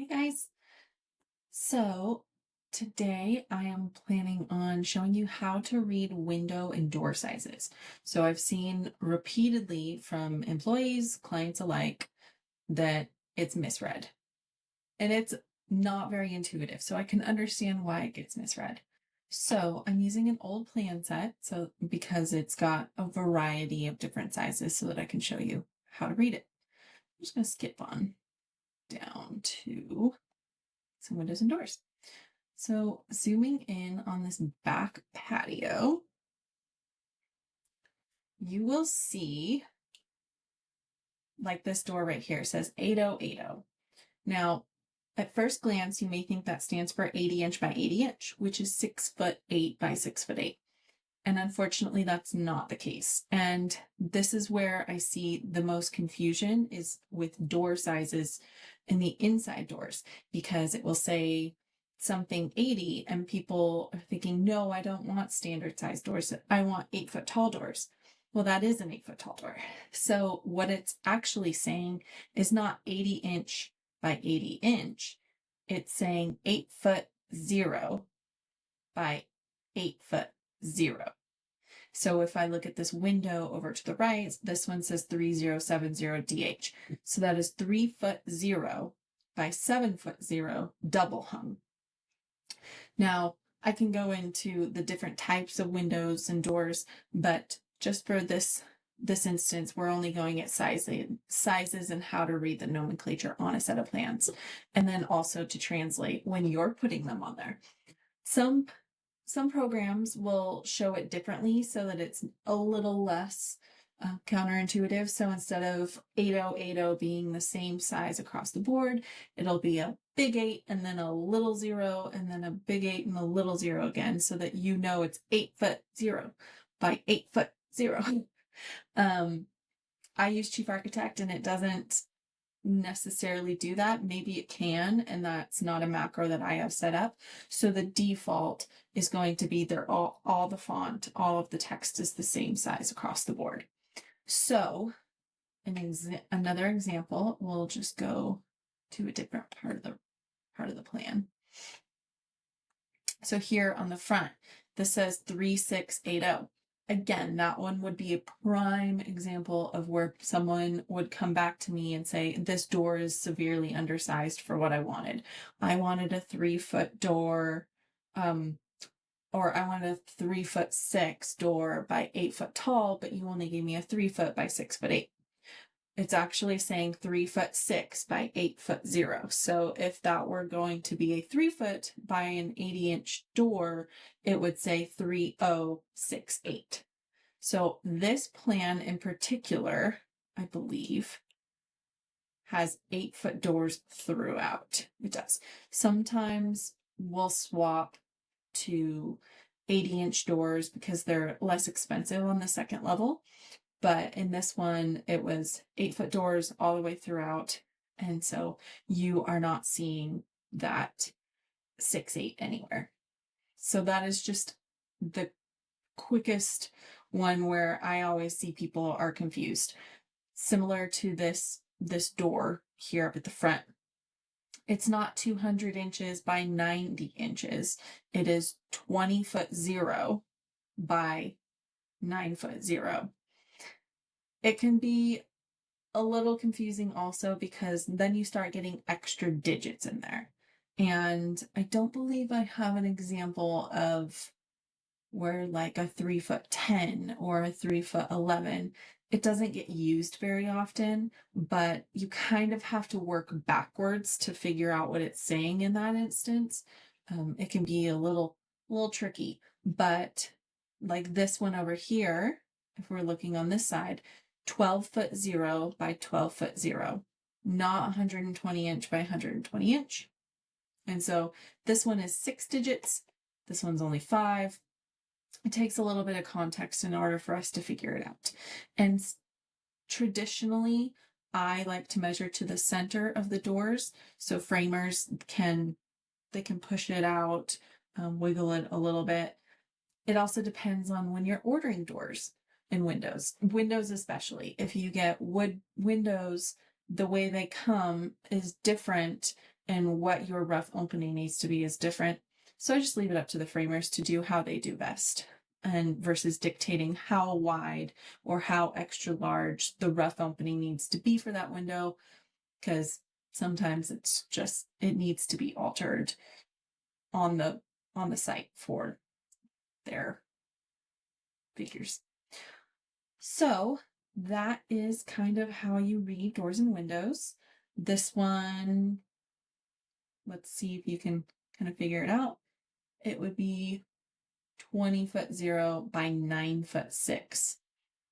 Hey guys. So today I am planning on showing you how to read window and door sizes. So I've seen repeatedly from employees, clients alike, that it's misread. And it's not very intuitive. So I can understand why it gets misread. So I'm using an old plan set, so because it's got a variety of different sizes so that I can show you how to read it. I'm just going to skip on down to some windows and doors. So zooming in on this back patio, you will see like this door right here says 8080. Now, at first glance, you may think that stands for 80 inch by 80 inch, which is 6'8" by 6'8". And unfortunately, that's not the case. And this is where I see the most confusion is with door sizes in the inside doors, because it will say something 80 and people are thinking, no, I don't want standard size doors. I want 8-foot tall doors. Well, that is an 8-foot tall door. So what it's actually saying is not 80 inch by 80 inch. It's saying 8'0" by 8'0". So if I look at this window over to the right, this one says 3070 DH. So that is 3'0" by 7'0" double hung. Now I can go into the different types of windows and doors, but just for this instance, we're only going at sizes and how to read the nomenclature on a set of plans, and then also to translate when you're putting them on there. Some programs will show it differently so that it's a little less counterintuitive. So instead of 8080 being the same size across the board, it'll be a big 8 and then a little 0 and then a big 8 and a little 0 again, so that you know it's 8'0" by 8'0". I use Chief Architect and it doesn't necessarily do that. Maybe it can, and that's not a macro that I have set up. So the default is going to be they're all the font, all of the text is the same size across the board. So another example, we'll just go to a different part of the plan. So here on the front, this says 3680. Again, that one would be a prime example of where someone would come back to me and say, this door is severely undersized for what I wanted. I wanted a 3-foot door, or I wanted a 3'6" door by 8-foot tall, but you only gave me a 3-foot by 6'8". It's actually saying 3'6" by 8'0". So if that were going to be a 3-foot by an 80-inch door, it would say 3068. So this plan in particular, I believe, has 8-foot doors throughout. It does. Sometimes we'll swap to 80-inch doors because they're less expensive on the second level. But in this one, it was 8-foot doors all the way throughout. And so you are not seeing that 6'8" anywhere. So that is just the quickest one where I always see people are confused. Similar to this door here up at the front. It's not 200 inches by 90 inches. It is 20'0" by 9'0". It can be a little confusing also because then you start getting extra digits in there. And I don't believe I have an example of where like a 3'10" or a 3'11", it doesn't get used very often, but you kind of have to work backwards to figure out what it's saying in that instance. It can be a little tricky, but like this one over here, if we're looking on this side, 12'0" by 12'0", not 120 inch by 120 inch. And so this one is 6 digits. This one's only 5. It takes a little bit of context in order for us to figure it out. And traditionally, I like to measure to the center of the doors. So framers can push it out, wiggle it a little bit. It also depends on when you're ordering doors and windows especially. If you get wood windows, the way they come is different and what your rough opening needs to be is different. So I just leave it up to the framers to do how they do best, and versus dictating how wide or how extra large the rough opening needs to be for that window, because sometimes it needs to be altered on the site for their figures. So that is kind of how you read doors and windows. This one, let's see if you can kind of figure it out. It would be 20'0" by 9'6".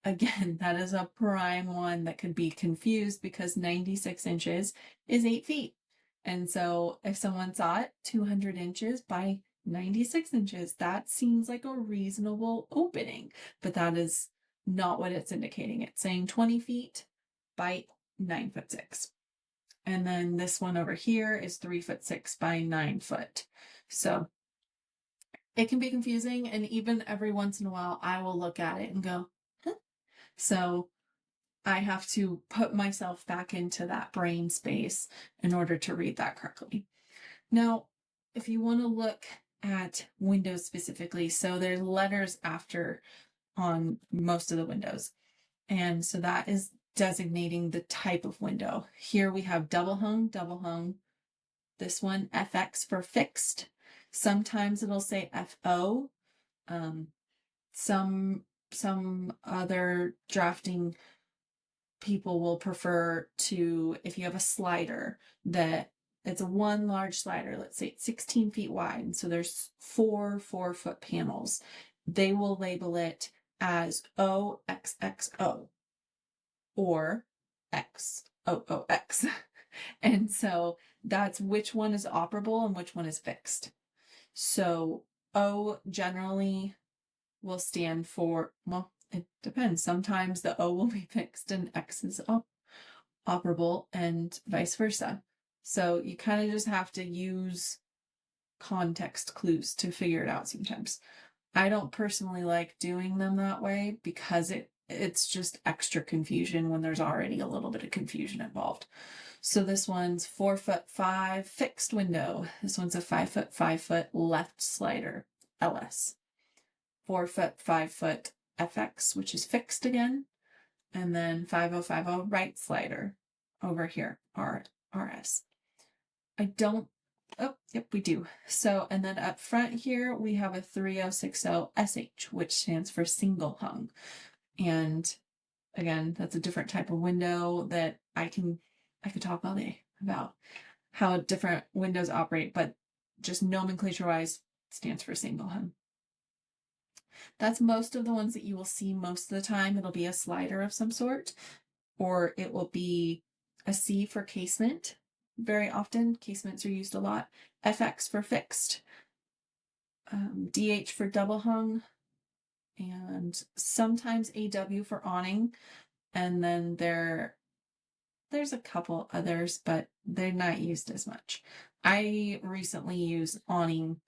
Again, that is a prime one that could be confused because 96 inches is 8 feet. And so if someone saw it 200 inches by 96 inches, that seems like a reasonable opening, but that is not what it's indicating. It's saying 20 feet by 9'6". And then this one over here is 3'6" by 9 foot. So it can be confusing. And even every once in a while, I will look at it and go, huh? So I have to put myself back into that brain space in order to read that correctly. Now, if you want to look at windows specifically, so there's letters after on most of the windows. And so that is designating the type of window. Here we have double hung. This one, FX for fixed. Sometimes it'll say FO. Some other drafting people will prefer to, if you have a slider, that it's a one large slider, let's say it's 16 feet wide, and so there's 4-4-foot panels. They will label it as OXXO or XOOX. And so that's which one is operable and which one is fixed. So O generally will stand for, well, it depends. Sometimes the O will be fixed and X is operable and vice versa. So you kind of just have to use context clues to figure it out sometimes. I don't personally like doing them that way because it's just extra confusion when there's already a little bit of confusion involved. So this one's 4'5" fixed window. This one's a 5'5" left slider, LS. 4'5" FX, which is fixed again. And then 5050 right slider over here, RS. I don't, oh, yep, we do. So, and then up front here, we have a 3060 SH, which stands for single hung. And again, that's a different type of window that I could talk all day about how different windows operate, but just nomenclature wise stands for single hung. That's most of the ones that you will see most of the time. It'll be a slider of some sort, or it will be a C for casement. Very often, casements are used a lot. FX for fixed, DH for double hung, and sometimes AW for awning. And then there's a couple others, but they're not used as much. I recently used awning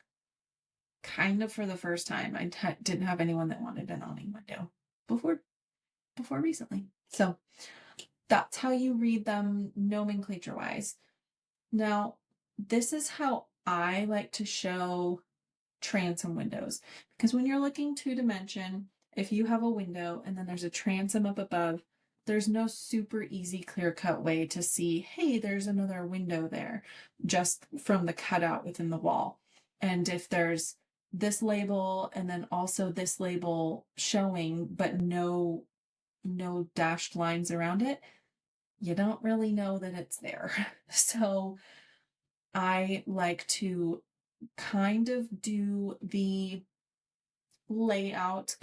kind of for the first time. I didn't have anyone that wanted an awning window before recently. So that's how you read them nomenclature wise. Now, this is how I like to show transom windows, because when you're looking 2-dimension, if you have a window and then there's a transom up above, there's no super easy clear-cut way to see, hey, there's another window there just from the cutout within the wall. And if there's this label and then also this label showing but no dashed lines around it, you don't really know that it's there. So I like to kind of do the layout,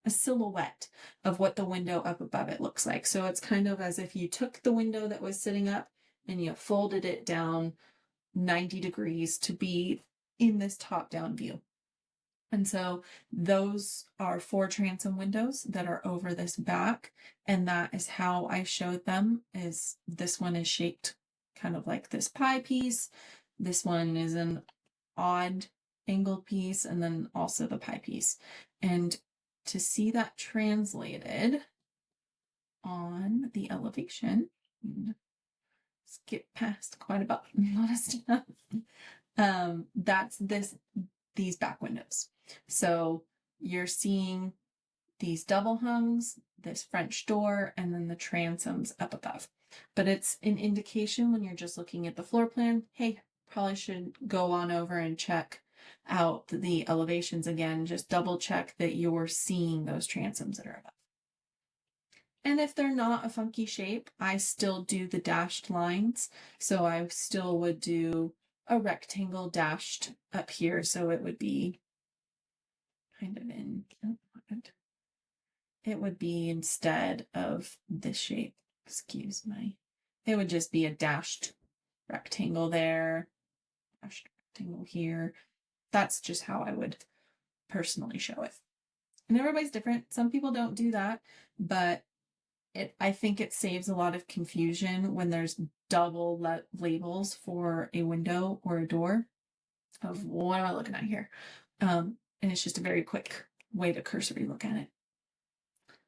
a silhouette of what the window up above it looks like. So it's kind of as if you took the window that was sitting up and you folded it down 90 degrees to be in this top-down view. And so those are 4 transom windows that are over this back, and that is how I showed them. Is this one is shaped kind of like this pie piece. This one is an odd angled piece, and then also the pie piece. And to see that translated on the elevation, skip past quite a lot of stuff. That's these back windows. So you're seeing these double hungs, this French door, and then the transoms up above. But it's an indication when you're just looking at the floor plan, hey, probably should go on over and check out the elevations again, just double check that you're seeing those transoms that are above. And if they're not a funky shape, I still do the dashed lines. So I still would do a rectangle dashed up here. So it would be kind of in, it would be instead of this shape, excuse me, it would just be a dashed rectangle there, dashed rectangle here. That's just how I would personally show it. And everybody's different. Some people don't do that, but I think it saves a lot of confusion when there's double labels for a window or a door of what am I looking at here. And it's just a very quick way to cursory look at it.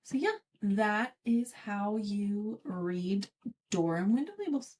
So yeah, that is how you read door and window labels.